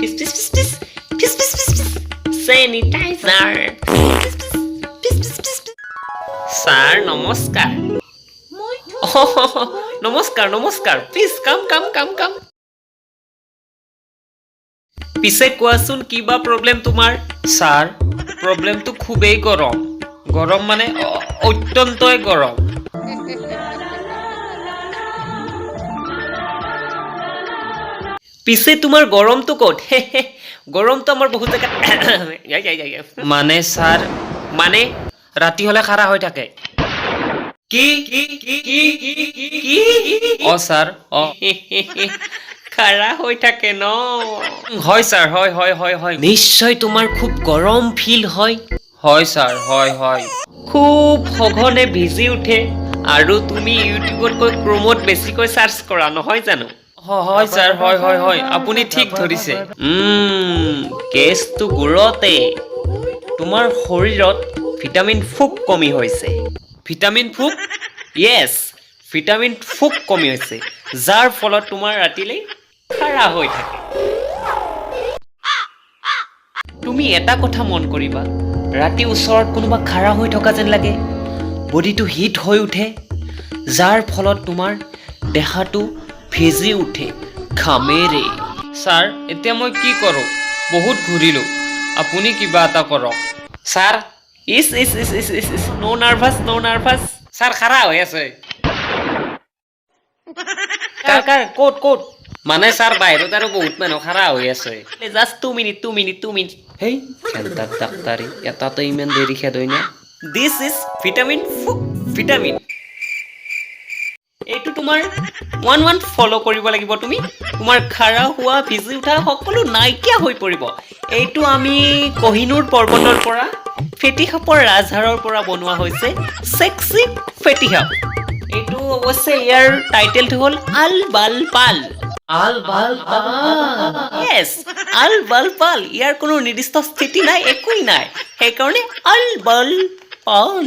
Piss, piss, piss, piss. Piss, piss, piss, piss. Sanitizer. Piss, piss, piss, piss, piss, piss. Sir, নমস্কাৰ। নমস্কাৰ নমস্কাৰ please come কাম কাম কাম পিছে কোৱাচোন কিবা প্ৰব্লেম তোমাৰ স্যাৰ প্ৰব্লেমটো খুবেই গৰম গৰম মানে অত্যন্তই গৰম পিছে তোমাৰ গৰমটো ক'ত গৰমটো আমাৰ বহুত জাগা মানে স্যাৰ মানে ৰাতি হলে খাৰা হৈ থাকে কি অ স্যাৰ অ খাৰা হৈ থাকে ন হয় স্যাৰ হয় হয় হয় হয় নিশ্চয় তোমাৰ খুব গৰম ফিল হয় হয় স্যাৰ হয় হয় খুব সঘনে ভিজি উঠে আৰু তুমি ইউটিউবতকৈ ক্ৰোমত বেছিকৈ সাৰ্চ কৰা নহয় জানো হয় স্যাৰ হয় হয় হয় আপুনি ঠিক ধৰিছে কেছটো গুৰতে তোমাৰ শৰীৰত ভিটামিন ফুক কমি হৈছে ভিটামিন ফুক ইয়েছ ভিটামিন ফুক কমি হৈছে যাৰ ফলত তোমাৰ ৰাতিলৈ খাৰা হৈ থাকে তুমি এটা কথা মন কৰিবা ৰাতি ওচৰত কোনোবা খাৰা হৈ থকা যেন লাগে বডিটো হিট হৈ উঠে যাৰ ফলত তোমাৰ দেহাটো ভিজি উঠে ঘামেৰে স্যাৰ এতিয়া মই কি কৰোঁ বহুত ঘূৰিলো আপুনি কিবা এটা কৰক স্যাৰ ইছ নো নাৰ্ভাছ স্যাৰ খাৰা হৈ আছে কাৰ ক'ত মানে স্যাৰ বাহিৰত আৰু বহুত মানুহ খাৰা হৈ আছে জাষ্ট 2 মিনিট হেই খেলতাক ডাক্তাৰী এটাতে ইমান দেৰি খেদ হয় না দিছ ইজ ভিটামিন ফুক ভিটামিন এইটো তোমাৰ 1 ফলো কৰিব লাগিব তুমি তোমাৰ খাৰা হোৱা ভিজি উঠা সকলো নাইকিয়া হৈ পৰিব এইটো আমি কহিনুৰ পৰ্বতৰ পৰা ফেটি সাপৰ ৰাজহাড়ৰ পৰা বনোৱা হৈছে সেক্সি ফেটি সাপ এইটো অৱশ্যে ইয়াৰ টাইটেলটো হ'ল আল বাল পাল yes আল বাল পাল ইয়াৰ কোনো নিৰ্দিষ্ট স্থিতি নাই একোই নাই সেইকাৰণে আল বাল পাল